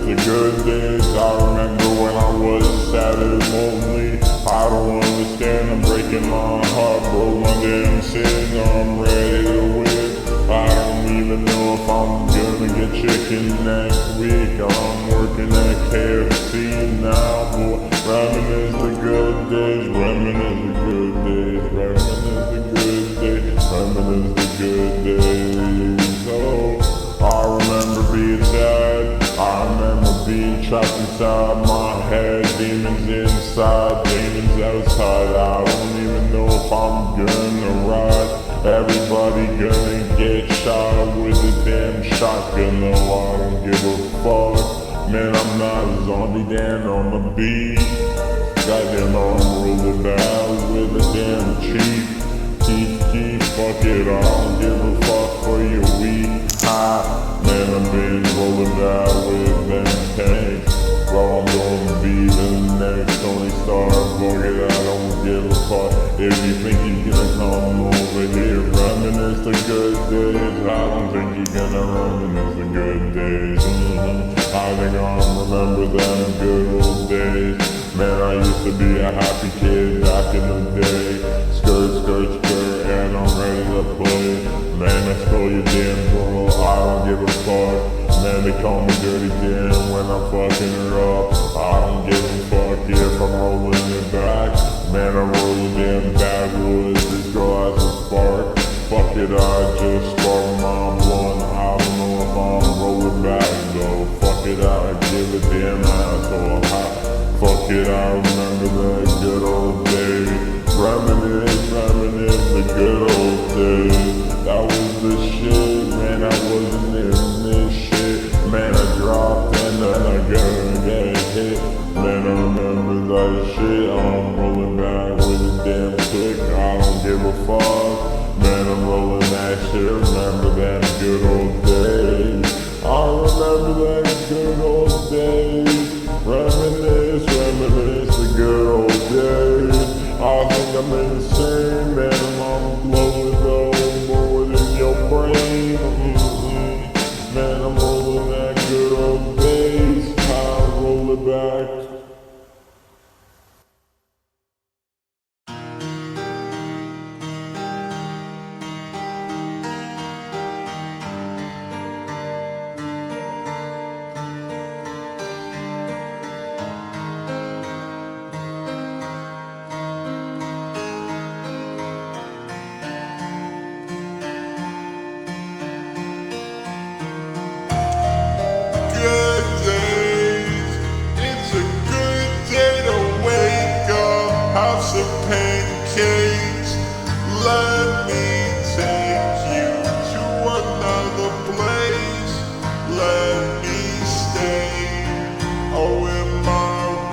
the good days. I remember when I was sad and lonely. I don't understand, I'm breaking my heart, broke my damn sin. I'm ready to win. I don't even know if I'm gonna get chicken next week. I'm working at KFC now, boy. Reminisce the good days, reminisce the good days, reminisce the good days, reminisce the good days. Oh, I remember being sad. I remember being trapped inside my head. Demons inside, demons outside. I don't even know if I'm gonna ride. Everybody gonna get shot with a damn shotgun. No, I don't give a fuck. Man, I'm not a zombie, damn, on the beat. Goddamn, I'm rolling back with a damn cheap. Fuck it, I don't give a fuck for your weak high. Man, I've been rolling back with them tanks. Well, I'm gonna be the next Tony Stark. Fuck it, I don't give a fuck. If you think you're gonna come over here, reminisce the good days. I don't think you're gonna reminisce the good days. I think I'll remember them good old days. Man, I used to be a happy kid back in the day. Skirt, skirt, skirt, and I'm ready to play. Man, I stole your damn girl, I don't give a fuck. Man, they call me Dirty Dan when I'm fucking her up. I don't give a fuck if I'm rolling it back. Man, I roll your damn backwoods, this girl has a spark. Fuck it, I just sparked my blunt. I don't know if I'm rolling back though. Fuck it, I give a damn asshole high. Fuck it, I remember that good old day. Reminisce, reminisce the good old days. That was the shit, man, I wasn't in this shit. Man, I dropped and then I gotta get hit. Man, I remember that shit. I'm rolling back with a damn click. I don't give a fuck. Man, I'm rolling that shit. Remember that good old days. I remember that good old days. Reminisce, reminisce the good old days. I think I'm insane, man. I'm blowing though more than your brain. Man, I'm rolling that good old days. I roll it back. Some pancakes. Let me take you to another place. Let me stay. Oh, am I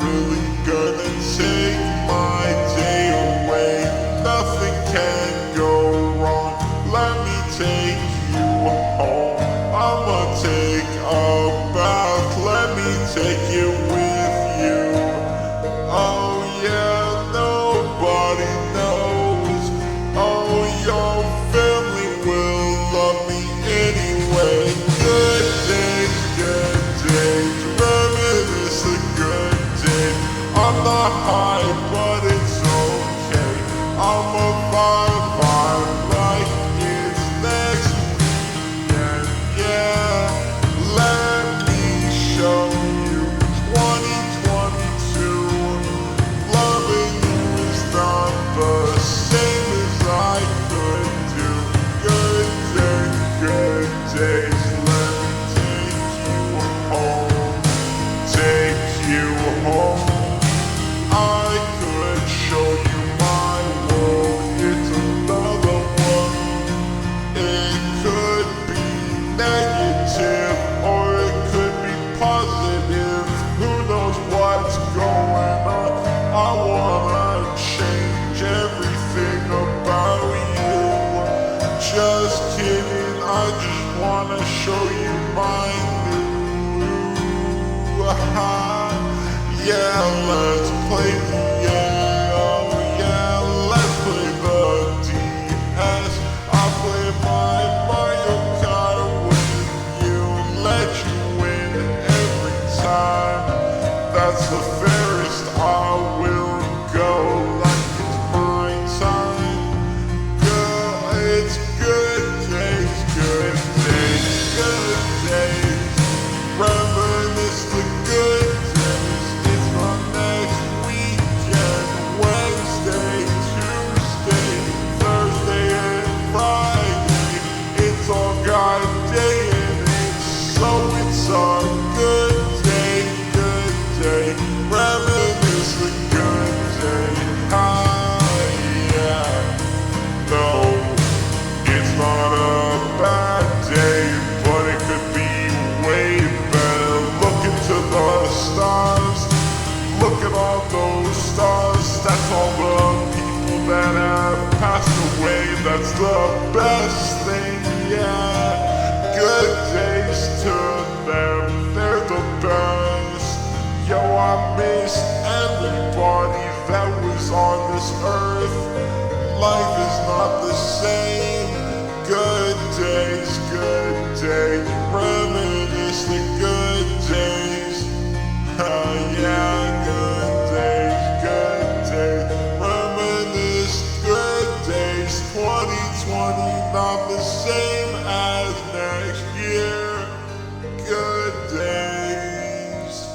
really gonna take my day away? Nothing can go wrong. Let me take you home. I'ma take a bath. Let me take you with you. Oh yeah. Nobody knows. Oh, your family will love me anyway. Good days, reminisce the good days. I'm not high, but it's okay. I'm a vibe like it's next weekend. Yeah, let me show you 2022. Loving you is not the same as I could do. Good days, let me take you home. Take you home. I could show you my world. It's another one. It could be negative or it could be positive. Who knows what's going on? I wanna change everything about you. Just kidding, I just wanna show you my new high. Yeah, let's play the oh yeah, let's play the DS. I play my Mario Kart with you, let you win every time. that's the fairest I will go. Like it's my time. It's good days, good days, good days. Reminisce the good days. It's my next weekend. Wednesday, Tuesday, Thursday, and Friday. It's all God day and it's so it's our good day, good day. Reminisce the good day. Yeah. No, it's not a bad day, but it could be way better. Look into the stars, look at all those stars. That's all the people that have passed away. That's the best thing, yeah. Good days to them, they're the best. Yo, I miss everybody that was on this earth. Life is not the same. Good days, good days. Reminisce the good days. Yeah, good days, good days. Reminisce good days. 2020 not the same as next year. Good days.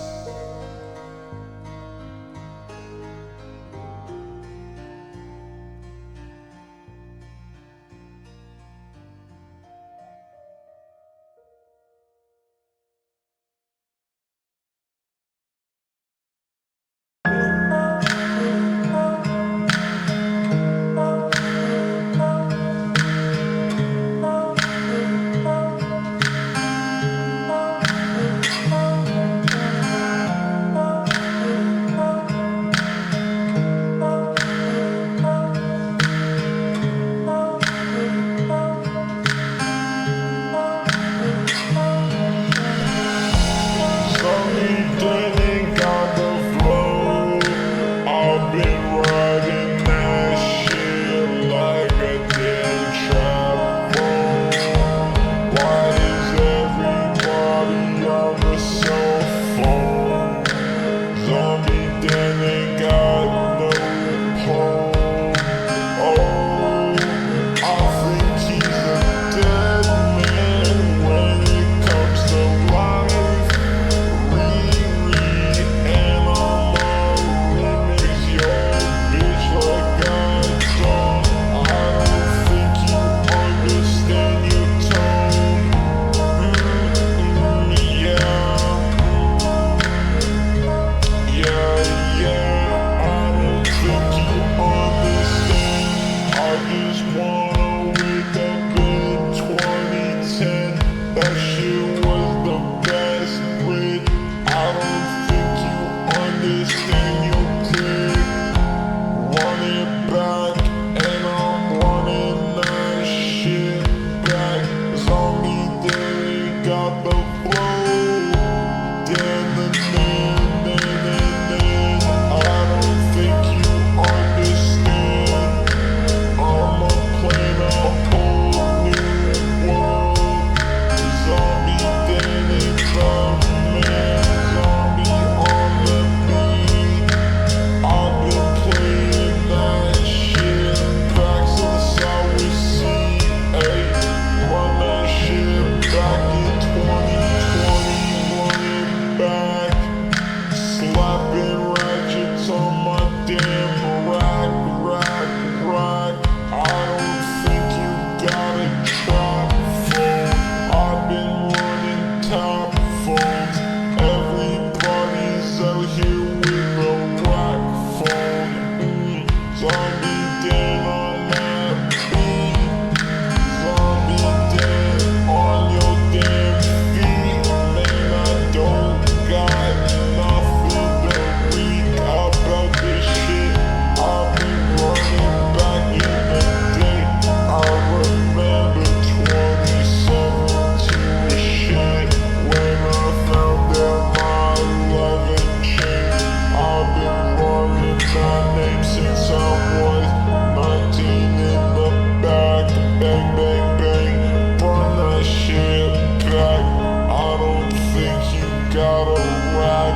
rack,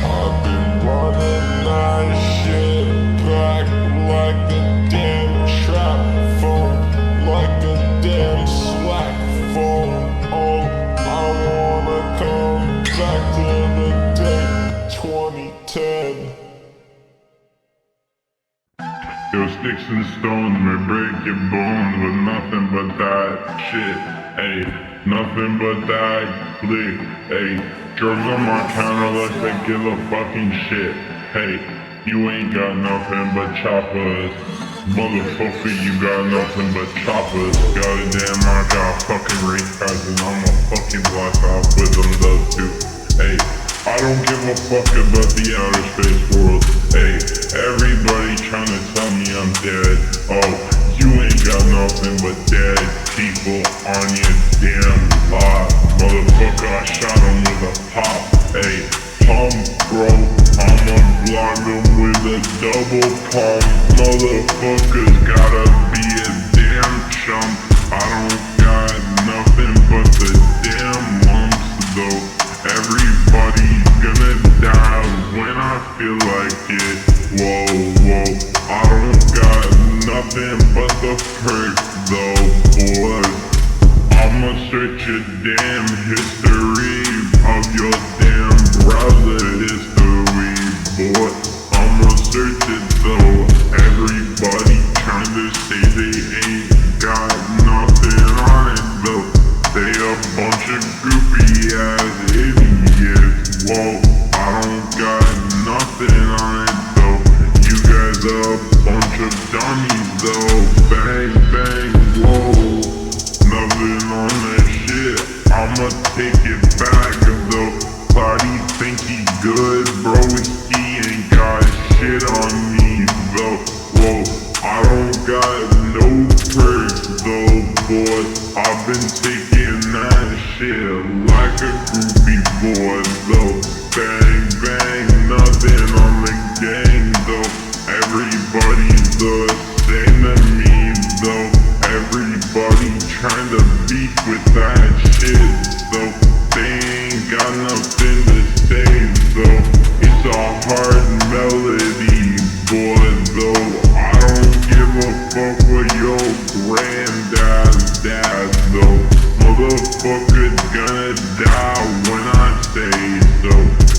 I've been running that shit back like a damn trap phone, like a damn slack phone. Oh, I wanna come back to the day 2010. Yo, sticks and stones may break your bones, but nothing but that shit, ayy. Nothing but that click, ayy. Drugs on my counter like they give a fucking shit, hey. You ain't got nothing but choppers. Motherfucker, you got nothing but choppers. Goddamn, I got fucking race cars and I'ma fucking block off with them those two, ayy. I don't give a fuck about the outer space world, ayy. Everybody tryna tell me I'm dead. Oh, you ain't got nothing but dead people on your damn lot. Motherfucker, I shot him with a pop, ayy. Pump, bro, I'ma blind him with a double pump. Motherfuckers gotta be a damn chump. I don't got nothing but the damn lumps though. Everybody's gonna die when I feel like it. Whoa, whoa, I don't got nothing but the perks though, boys. I'ma search your damn history of your damn browser history, boy. I'ma search it though. Everybody tryna say they ain't got nothing on it though. They a bunch of goofy ass idiots. Whoa, I don't got nothing on it though. You guys are a bunch of dummies though. Bang, bang, whoa. Nothing on that shit. I'ma take it back though. Cloudy think he good, bro. He ain't got shit on me though. Whoa, I don't got no perks though, boy. I've been taking that shit like a groupie boy though. Bang, bang, nothing on the gang though. Everybody's the same to me though. Everybody tryna beef with that shit though. They ain't got nothing to say though. It's a hard melody, boy though. I don't give a fuck what your granddad's dad though. Motherfucker's gonna die when I say so.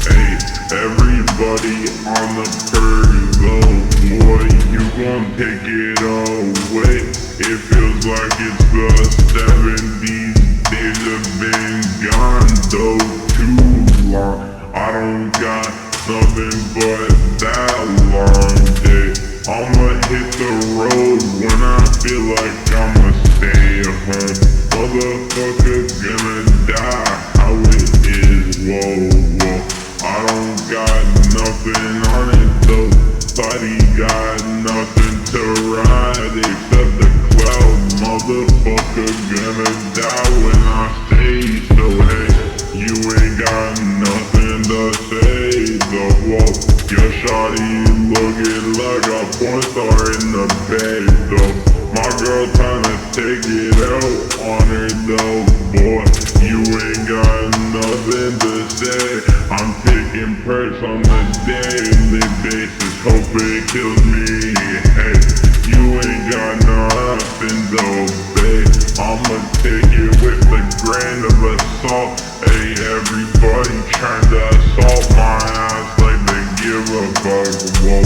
Hey, everybody on the curve though, boy, you gon' take it away. It feels like it's the 70s. Days have been gone though too long. I don't got nothing but that long day. I'ma hit the road when I feel like I'ma stay home. Motherfucker's gonna die how it is, whoa, whoa. I don't got nothing on it though. Thought he got nothing to ride except the cloud. Motherfucker gonna die when I say so. Hey, you ain't got nothing to say though. Whoa, your shawty looking like a porn star in the bed though. My girl tryna take it out on her though, boy. You ain't got nothing to say. I'm taking perks on the daily basis. Hope it kills me. Hey, you ain't got nothing though, babe. I'ma take it with a grain of assault. Hey, everybody tryna assault my ass like they give a fuck. Whoa,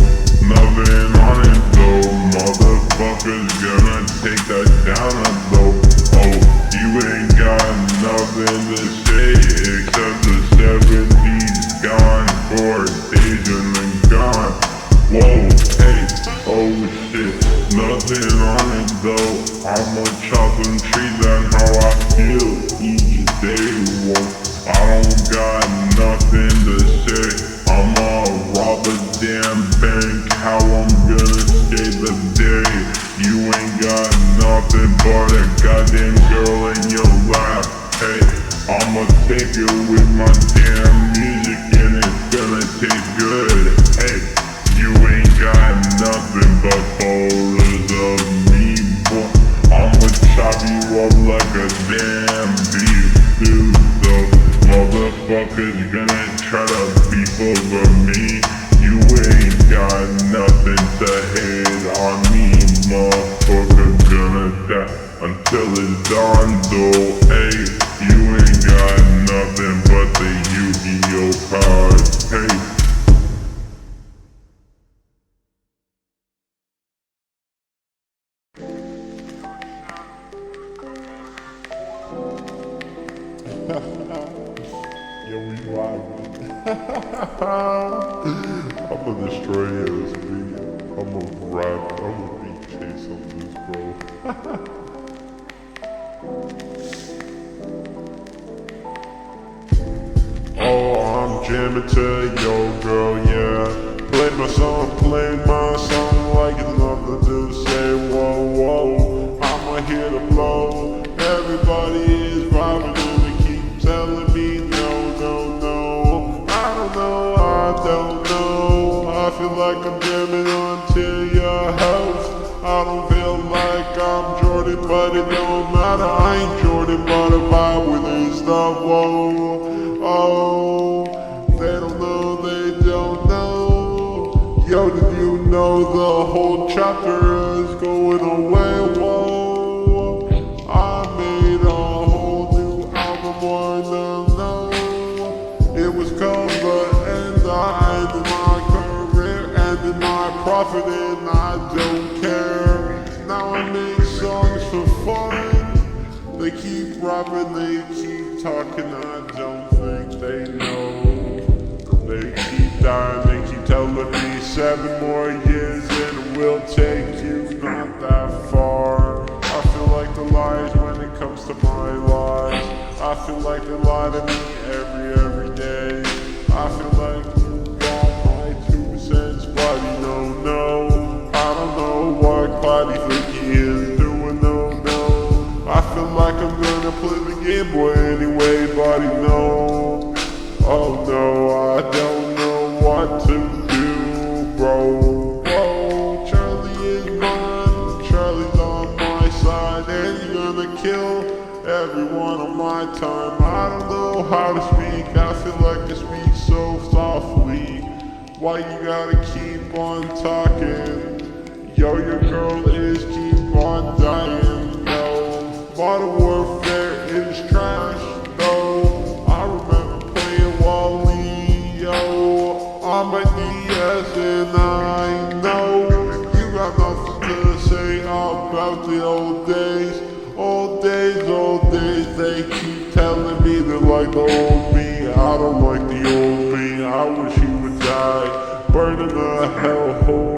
nothing on it though. Motherfuckers gonna take that down though. Oh, you ain't got nothing to say except the 70s gone, 4 days and then gone. Whoa, hey, oh shit, nothing on it though. I'ma chop some trees, that's how I feel each day. Whoa, I don't got nothing to say. I'ma rob a damn bank, how I'm gonna escape the day. You ain't got nothing but a goddamn girl in your lap. Hey, I'ma take it with my damn music and it's gonna taste good. Hey, you ain't got nothing but photos of me, boy. I'ma chop you up like a damn beef, dude. So motherfuckers gonna try to beef over me. You ain't got nothing to hate on me, motherfucker. Gonna die until it's done, though. Hey, you ain't got nothing but the Yu-Gi-Oh cards. Hey. Yo, we vibing. I'ma destroy this beat. I'ma rap. I'ma beat chase on this, bro. Oh, I'm jamming to yo, girl, yeah. Play my song like it's nothing to say. Whoa, whoa, I'ma hit a blow. Everybody is vibing and they keep telling me no, no, no. I don't know. I feel like I'm jamming onto your house. I don't feel like I'm Jordan, but it don't matter. I ain't Jordan, but I vibe with this stuff. Whoa, oh, they don't know, they don't know. Yo, did you know the whole chapter is going away? Whoa, I made a whole new album, no. It was called The End. I ended my career, ended my profit, and I don't care. Now I make songs for fun. They keep rapping, they keep talking, I don't think they know. They keep dying, they keep telling me 7 more years and it will take you not that far. I feel like the lies when it comes to my lies. I feel like they lie to me every day. I feel like you got my 2 cents, but you don't know. I don't know what Cloudy think he is doing, no. I feel like I'm gonna play the Game Boy anyway, buddy, no. Oh no, I don't know what to do, bro. Whoa, Charlie is mine, Charlie's on my side, and he's gonna kill everyone on my time. I don't know how to speak, I feel like I speak so softly. Why you gotta keep on talking? Yo, your girl is keep on dying, no. Modern Warfare is trash, no. I remember playing Wally, yo, on my DS, and I know you got nothing to say about the old days. Old days, they keep telling me they're like the old me. I don't like the old me, I wish he would die, burn in a hellhole.